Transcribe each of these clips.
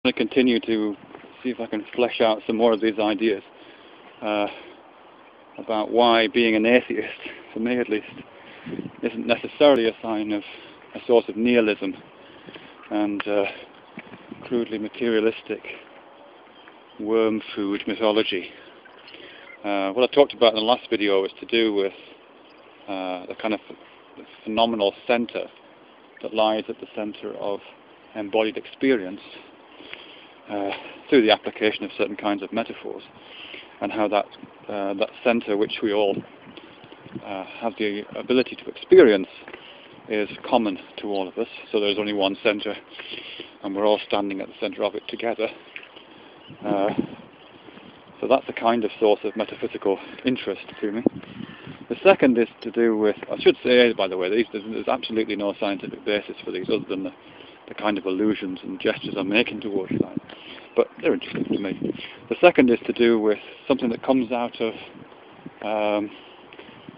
I'm going to continue to see if I can flesh out some more of these ideas about why being an atheist, for me at least, isn't necessarily a sign of a source of nihilism and crudely materialistic worm food mythology. What I talked about in the last video was to do with the kind of phenomenal centre that lies at the centre of embodied experience through the application of certain kinds of metaphors, and how that centre, which we all have the ability to experience, is common to all of us. So there's only one centre, and we're all standing at the centre of it together. So that's a kind of source of metaphysical interest to me. The second is to do with, I should say, by the way, there's absolutely no scientific basis for these other than the kind of allusions and gestures I'm making towards science. But they're interesting to me. The second is to do with something that comes out of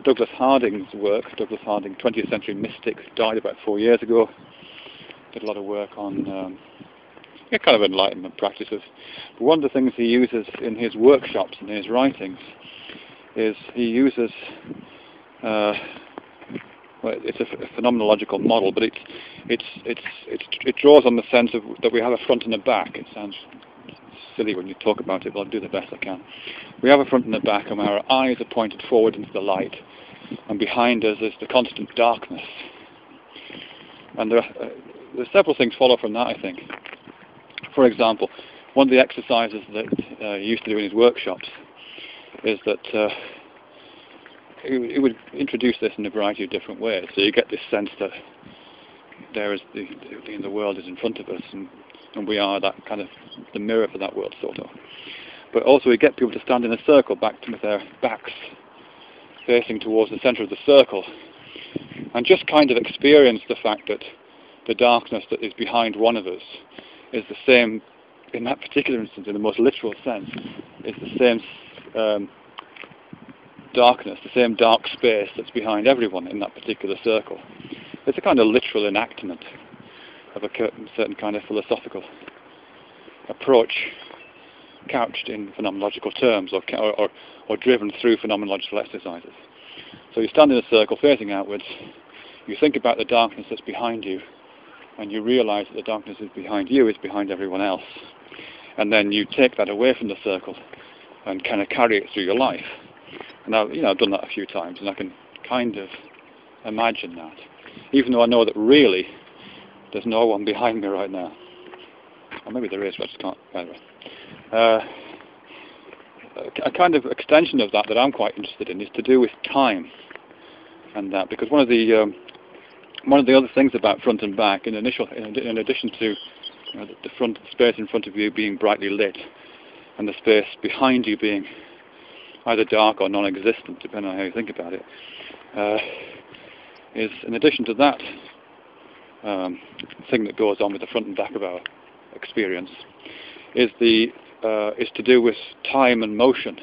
Douglas Harding's work. Douglas Harding, 20th century mystic, died about 4 years ago. Did a lot of work on kind of enlightenment practices. But one of the things he uses in his workshops and his writings is he uses, well, it's a phenomenological model, but it draws on the sense of that we have a front and a back. It sounds silly when you talk about it, but I'll do the best I can. We have a front and a back, and our eyes are pointed forward into the light, and behind us is the constant darkness. And there are several things follow from that, I think. For example, one of the exercises that he used to do in his workshops is that he would introduce this in a variety of different ways. So you get this sense that there is the world is in front of us, and we are that kind of the mirror for that world, sort of. But also we get people to stand in a circle with their backs facing towards the centre of the circle, and just kind of experience the fact that the darkness that is behind one of us is the same, in that particular instance, in the most literal sense, is the same darkness, the same dark space that's behind everyone in that particular circle. It's a kind of literal enactment of a certain kind of philosophical approach couched in phenomenological terms or driven through phenomenological exercises. So you stand in a circle facing outwards, you think about the darkness that's behind you, and you realise that the darkness is behind you is behind everyone else. And then you take that away from the circle and kind of carry it through your life. And I've done that a few times, and I can kind of imagine that, even though I know that really there's no one behind me right now. Or maybe there is, but I just can't. Anyway. A kind of extension of that I'm quite interested in is to do with time, and that, because one of the other things about front and back, in addition to the front space in front of you being brightly lit, and the space behind you being either dark or non-existent, depending on how you think about it, is in addition to that thing that goes on with the front and back of our experience, is to do with time and motion.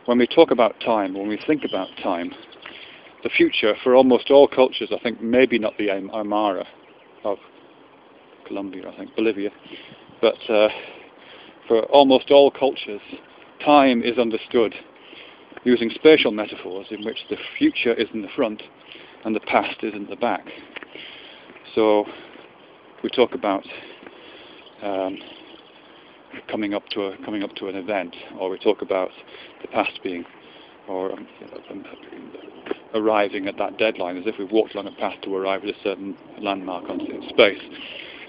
When we talk about time, when we think about time, the future for almost all cultures, I think, maybe not the Aymara of Colombia, I think, Bolivia, but for almost all cultures, time is understood using spatial metaphors in which the future is in the front and the past is in the back. So we talk about coming up to an event, or we talk about the past being, or arriving at that deadline, as if we've walked along a path to arrive at a certain landmark on space,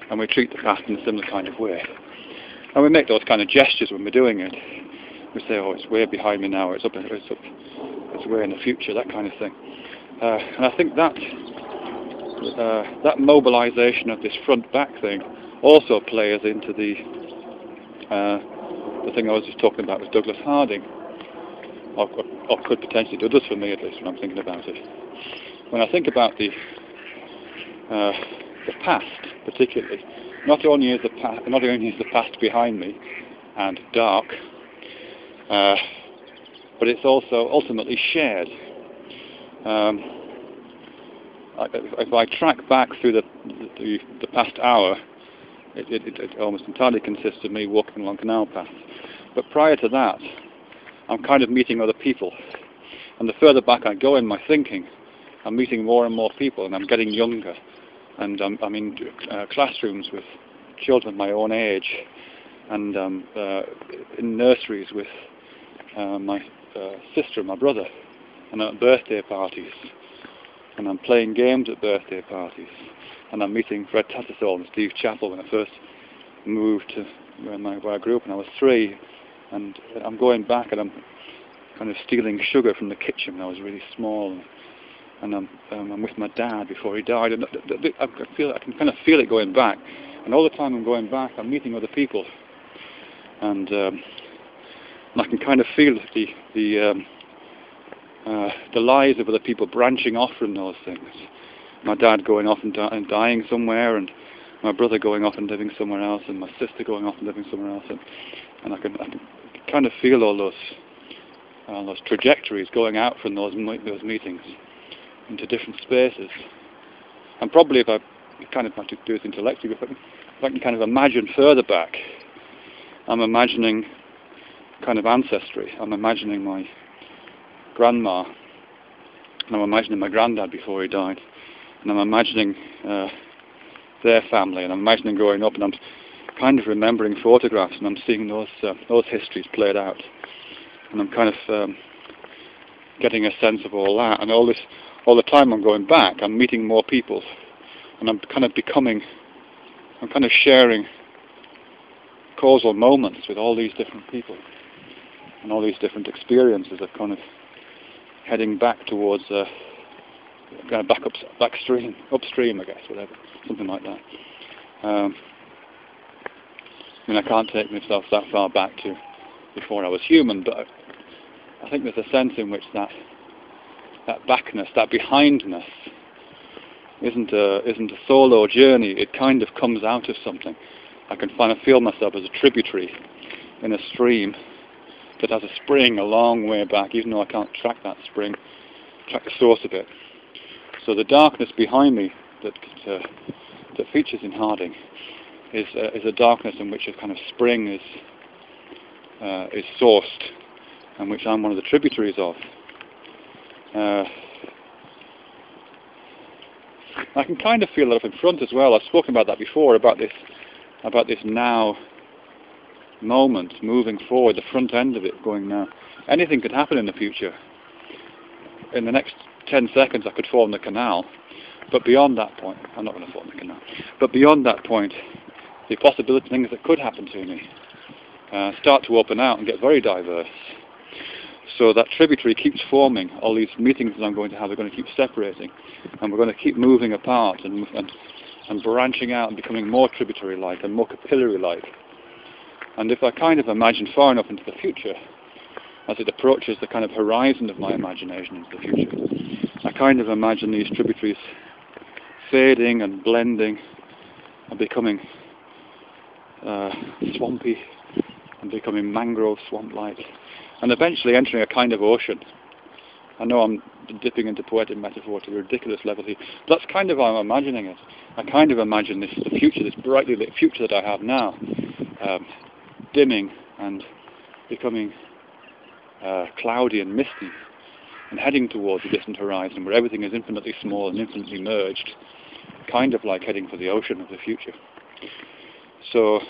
and we treat the past in a similar kind of way. And we make those kind of gestures when we're doing it. We say, oh, it's way behind me now, or it's way in the future, that kind of thing. And I think that mobilization of this front-back thing also plays into the thing I was just talking about with Douglas Harding, or could potentially do this for me, at least, when I'm thinking about it. When I think about the past, particularly, not only is the past behind me and dark, but it's also ultimately shared. If I track back through the past hour, It almost entirely consists of me walking along canal paths. But prior to that, I'm kind of meeting other people. And the further back I go in my thinking, I'm meeting more and more people, and I'm getting younger. And I'm in classrooms with children my own age, and in nurseries with my sister and my brother, and at birthday parties. And I'm playing games at birthday parties. And I'm meeting Fred Tattersall and Steve Chappell when I first moved to where I grew up when I was 3. And I'm going back and I'm kind of stealing sugar from the kitchen when I was really small. And I'm with my dad before he died. And I can kind of feel it going back. And all the time I'm going back, I'm meeting other people. And I can kind of feel the lives of other people branching off from those things. My dad going off and dying somewhere, and my brother going off and living somewhere else, and my sister going off and living somewhere else, and I can kind of feel all those trajectories going out from those meetings into different spaces. And probably if I kind of have to do this intellectually, if I can kind of imagine further back, I'm imagining kind of ancestry. I'm imagining my grandma, and I'm imagining my granddad before he died. And I'm imagining their family, and I'm imagining growing up, and I'm kind of remembering photographs, and I'm seeing those histories played out, and I'm kind of getting a sense of all that. And all the time I'm going back, I'm meeting more people, and I'm kind of sharing causal moments with all these different people, and all these different experiences of kind of heading back towards going back upstream, I guess, whatever, something like that. I mean, I can't take myself that far back to before I was human, but I think there's a sense in which that backness, that behindness, isn't a solo journey. It kind of comes out of something. I can kind of feel myself as a tributary in a stream that has a spring a long way back, even though I can't track that spring, track the source of it. So the darkness behind me that features in Harding is a darkness in which a kind of spring is sourced, and which I'm one of the tributaries of. I can kind of feel that up in front as well. I've spoken about that before, about this now moment moving forward, the front end of it going now. Anything could happen in the future. In the next 10 seconds I could fall in the canal, but beyond that point, I'm not going to fall in the canal, but beyond that point, the possibility things that could happen to me start to open out and get very diverse. So that tributary keeps forming. All these meetings that I'm going to have are going to keep separating, and we're going to keep moving apart and branching out and becoming more tributary-like and more capillary-like. And if I kind of imagine far enough into the future, as it approaches the kind of horizon of my imagination into the future, I kind of imagine these tributaries fading and blending and becoming swampy and becoming mangrove swamp-like, and eventually entering a kind of ocean. I know I'm dipping into poetic metaphor to a ridiculous level here, but that's kind of how I'm imagining it. I kind of imagine the future, this brightly lit future that I have now, dimming and becoming cloudy and misty, and heading towards a distant horizon where everything is infinitely small and infinitely merged, kind of like heading for the ocean of the future. So,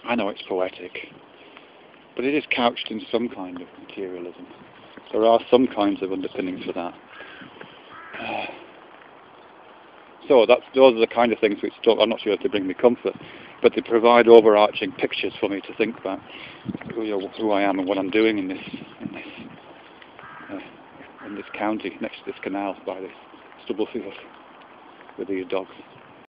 I know it's poetic, but it is couched in some kind of materialism. There are some kinds of underpinnings for that. So those are the kind of things which I'm not sure if they bring me comfort, but they provide overarching pictures for me to think about who I am and what I'm doing in this county, next to this canal by this stubble field with these dogs.